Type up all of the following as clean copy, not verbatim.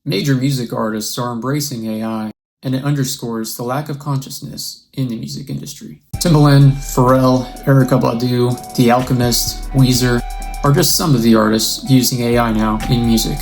Major music artists are embracing AI, and it underscores the lack of consciousness in the music industry. Timbaland, Pharrell, Erykah Badu, The Alchemist, Weezer are just some of the artists using AI now in music.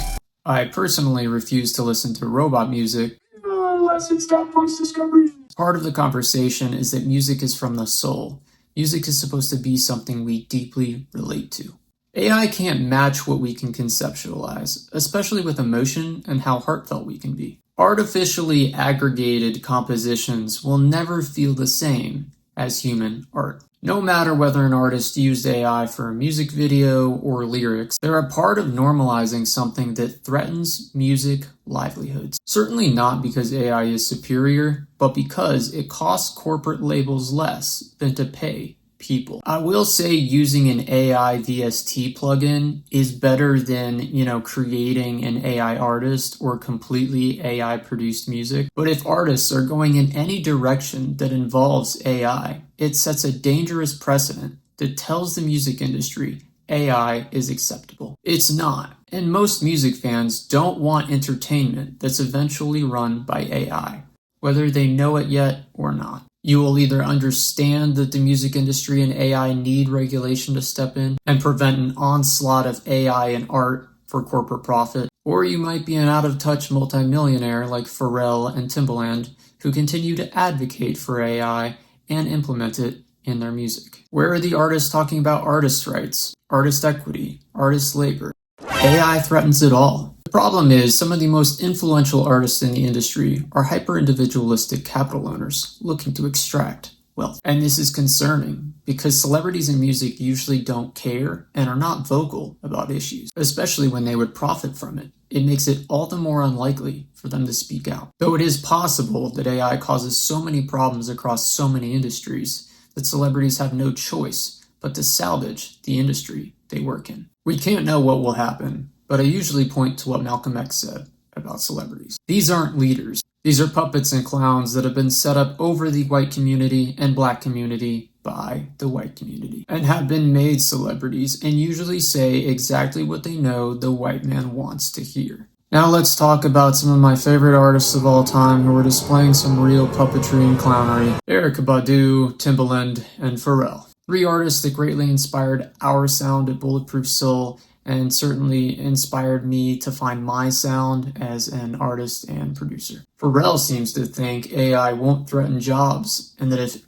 I personally refuse to listen to robot music unless it's got post-discovery. Part of the conversation is that music is from the soul. Music is supposed to be something we deeply relate to. AI can't match what we can conceptualize, especially with emotion and how heartfelt we can be. Artificially aggregated compositions will never feel the same as human art. No matter whether an artist used AI for a music video or lyrics, they're a part of normalizing something that threatens music livelihoods. Certainly not because AI is superior, but because it costs corporate labels less than to pay people. I will say using an AI VST plugin is better than, creating an AI artist or completely AI produced music. But if artists are going in any direction that involves AI, it sets a dangerous precedent that tells the music industry AI is acceptable. It's not. And most music fans don't want entertainment that's eventually run by AI, whether they know it yet or not. You will either understand that the music industry and AI need regulation to step in and prevent an onslaught of AI and art for corporate profit, or you might be an out-of-touch multimillionaire like Pharrell and Timbaland who continue to advocate for AI and implement it in their music. Where are the artists talking about artists' rights, artist equity, artist labor? AI threatens it all. The problem is some of the most influential artists in the industry are hyper-individualistic capital owners looking to extract wealth. And this is concerning because celebrities in music usually don't care and are not vocal about issues, especially when they would profit from it. It makes it all the more unlikely for them to speak out. Though it is possible that AI causes so many problems across so many industries that celebrities have no choice but to salvage the industry they work in. We can't know what will happen, but I usually point to what Malcolm X said about celebrities. These aren't leaders. These are puppets and clowns that have been set up over the white community and black community by the white community and have been made celebrities and usually say exactly what they know the white man wants to hear. Now let's talk about some of my favorite artists of all time who are displaying some real puppetry and clownery. Erykah Badu, Timbaland, and Pharrell. 3 artists that greatly inspired our sound at Bulletproof Soul and certainly inspired me to find my sound as an artist and producer. Pharrell seems to think AI won't threaten jobs and that if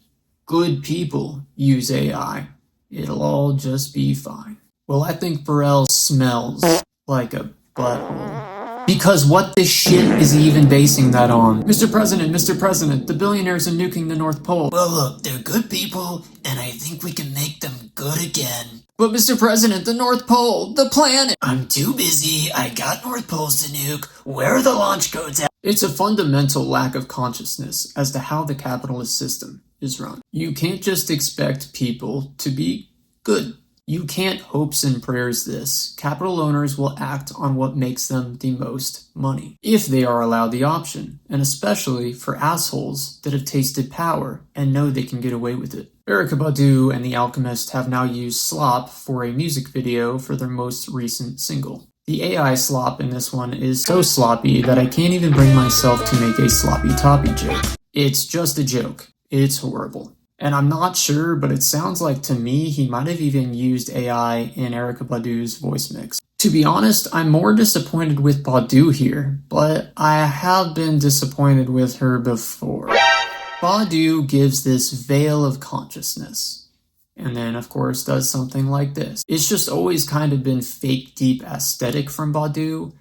good people use AI, it'll all just be fine. Well, I think Pharrell smells like a butthole. Because what the shit is he even basing that on? Mr. President, the billionaires are nuking the North Pole. Well, look, they're good people, and I think we can make them good again. But Mr. President, the North Pole, the planet! I'm too busy, I got North Poles to nuke, where are the launch codes at? It's a fundamental lack of consciousness as to how the capitalist system is run. You can't just expect people to be good. You can't hopes and prayers this. Capital owners will act on what makes them the most money, if they are allowed the option, and especially for assholes that have tasted power and know they can get away with it. Erykah Badu and The Alchemist have now used slop for a music video for their most recent single. The AI slop in this one is so sloppy that I can't even bring myself to make a sloppy toppy joke. It's just a joke. It's horrible. And I'm not sure, but it sounds like to me he might have even used AI in Erykah Badu's voice mix. To be honest, I'm more disappointed with Badu here, but I have been disappointed with her before. Badu gives this veil of consciousness, and then of course does something like this. It's just always kind of been fake deep aesthetic from Badu,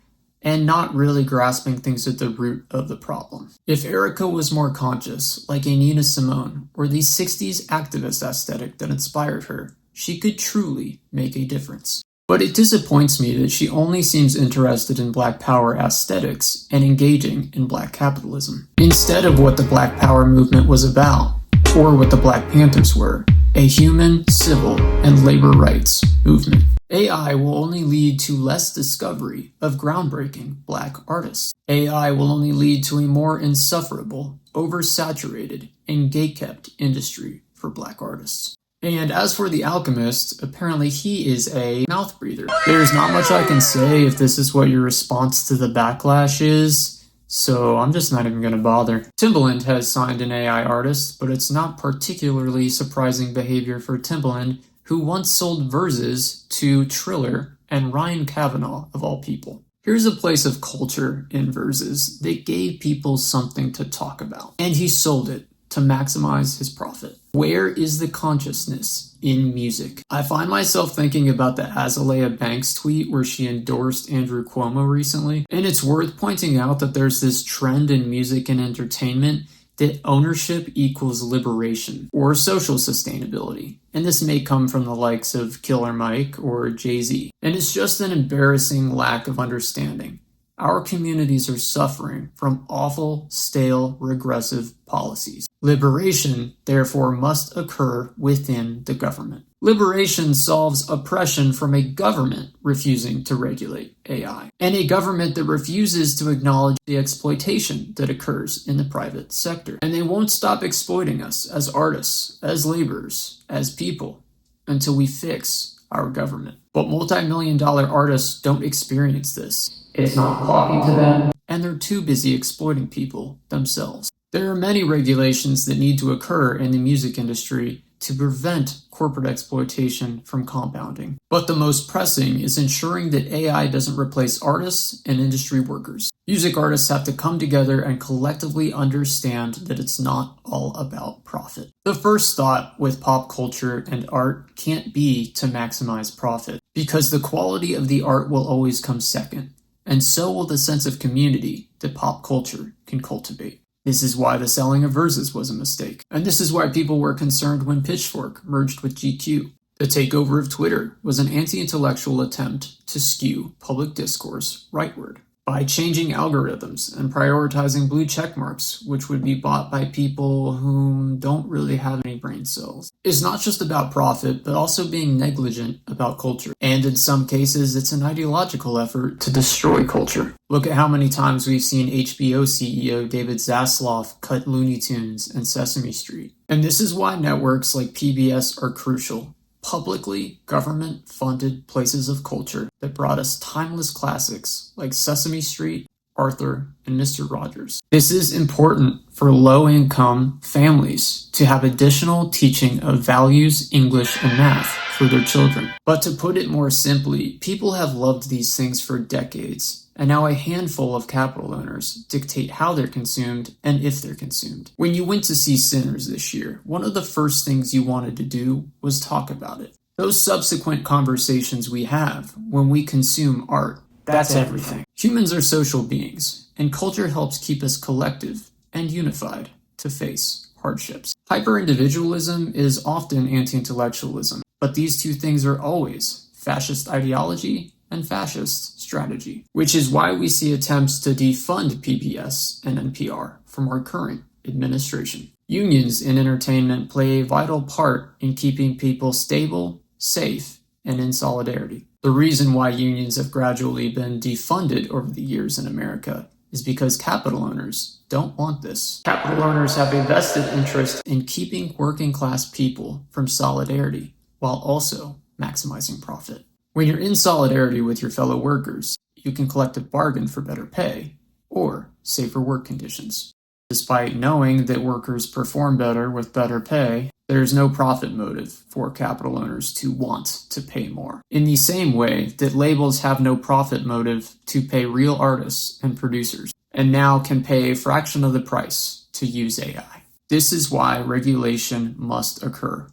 and not really grasping things at the root of the problem. If Erykah was more conscious, like a Nina Simone, or the 60s activist aesthetic that inspired her, she could truly make a difference. But it disappoints me that she only seems interested in Black Power aesthetics and engaging in Black capitalism, instead of what the Black Power movement was about, or what the Black Panthers were, a human, civil, and labor rights movement. AI will only lead to less discovery of groundbreaking Black artists. AI will only lead to a more insufferable, oversaturated, and gatekept industry for Black artists. And as for The Alchemist, apparently he is a mouth breather. There's not much I can say if this is what your response to the backlash is, so I'm just not even going to bother. Timbaland has signed an AI artist, but it's not particularly surprising behavior for Timbaland, who once sold Verses to Triller and Ryan Kavanaugh, of all people. Here's a place of culture in Verses. They gave people something to talk about, and he sold it to maximize his profit. Where is the consciousness in music? I find myself thinking about the Azalea Banks tweet where she endorsed Andrew Cuomo recently, and it's worth pointing out that there's this trend in music and entertainment that ownership equals liberation or social sustainability. And this may come from the likes of Killer Mike or Jay-Z. And it's just an embarrassing lack of understanding. Our communities are suffering from awful, stale, regressive policies. Liberation, therefore, must occur within the government. Liberation solves oppression from a government refusing to regulate AI, and a government that refuses to acknowledge the exploitation that occurs in the private sector. And they won't stop exploiting us as artists, as laborers, as people, until we fix our government. But multi-million-dollar artists don't experience this. It's not talking to them, and they're too busy exploiting people themselves. There are many regulations that need to occur in the music industry to prevent corporate exploitation from compounding. But the most pressing is ensuring that AI doesn't replace artists and industry workers. Music artists have to come together and collectively understand that it's not all about profit. The first thought with pop culture and art can't be to maximize profit, because the quality of the art will always come second, and so will the sense of community that pop culture can cultivate. This is why the selling of Verses was a mistake. And this is why people were concerned when Pitchfork merged with GQ. The takeover of Twitter was an anti-intellectual attempt to skew public discourse rightward by changing algorithms and prioritizing blue checkmarks, which would be bought by people who don't really have any brain cells. It's not just about profit, but also being negligent about culture. And in some cases, it's an ideological effort to destroy culture. Look at how many times we've seen HBO CEO David Zaslav cut Looney Tunes and Sesame Street. And this is why networks like PBS are crucial. Publicly government-funded places of culture that brought us timeless classics like Sesame Street, Arthur, and Mr. Rogers. This is important for low-income families to have additional teaching of values, English, and math for their children. But to put it more simply, people have loved these things for decades, and now a handful of capital owners dictate how they're consumed and if they're consumed. When you went to see Sinners this year, one of the first things you wanted to do was talk about it. Those subsequent conversations we have when we consume art, that's everything. Humans are social beings, and culture helps keep us collective and unified to face hardships. Hyper-individualism is often anti-intellectualism, but these two things are always fascist ideology and fascist strategy, which is why we see attempts to defund PBS and NPR from our current administration. Unions in entertainment play a vital part in keeping people stable, safe, and in solidarity. The reason why unions have gradually been defunded over the years in America is because capital owners don't want this. Capital owners have a vested interest in keeping working class people from solidarity while also maximizing profit. When you're in solidarity with your fellow workers, you can collect a bargain for better pay or safer work conditions. Despite knowing that workers perform better with better pay, there is no profit motive for capital owners to want to pay more. In the same way that labels have no profit motive to pay real artists and producers, and now can pay a fraction of the price to use AI. This is why regulation must occur,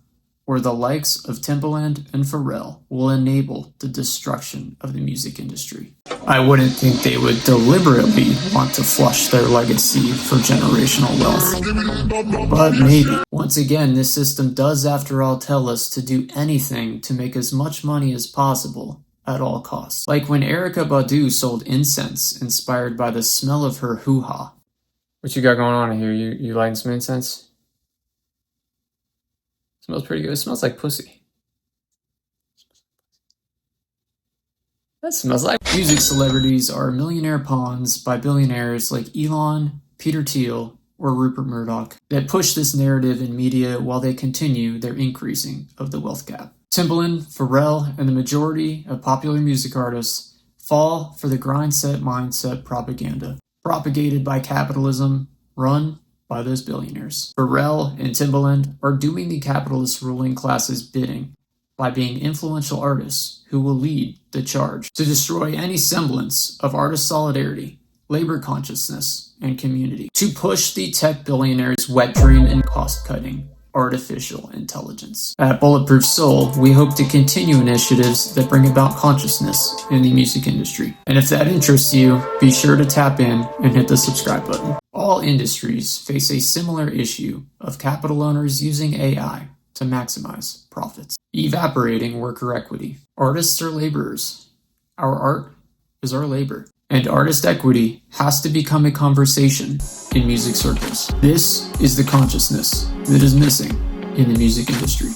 or the likes of Timbaland and Pharrell will enable the destruction of the music industry. I wouldn't think they would deliberately want to flush their legacy for generational wealth. But maybe. Once again, this system does after all tell us to do anything to make as much money as possible at all costs. Like when Erykah Badu sold incense inspired by the smell of her hoo-ha. What you got going on here? You lighting some incense? Smells pretty good. It smells like pussy. That smells like... Music celebrities are millionaire pawns by billionaires like Elon, Peter Thiel, or Rupert Murdoch that push this narrative in media while they continue their increasing of the wealth gap. Timbaland, Pharrell, and the majority of popular music artists fall for the grind set mindset propaganda, propagated by capitalism, run by those billionaires. Pharrell and Timbaland are doing the capitalist ruling class's bidding by being influential artists who will lead the charge to destroy any semblance of artist solidarity, labor consciousness, and community, to push the tech billionaires' wet dream and cost-cutting artificial intelligence. At Bulletproof Soul, we hope to continue initiatives that bring about consciousness in the music industry. And if that interests you, be sure to tap in and hit the subscribe button. All industries face a similar issue of capital owners using AI to maximize profits, evaporating worker equity. Artists are laborers. Our art is our labor. And artist equity has to become a conversation in music circles. This is the consciousness that is missing in the music industry.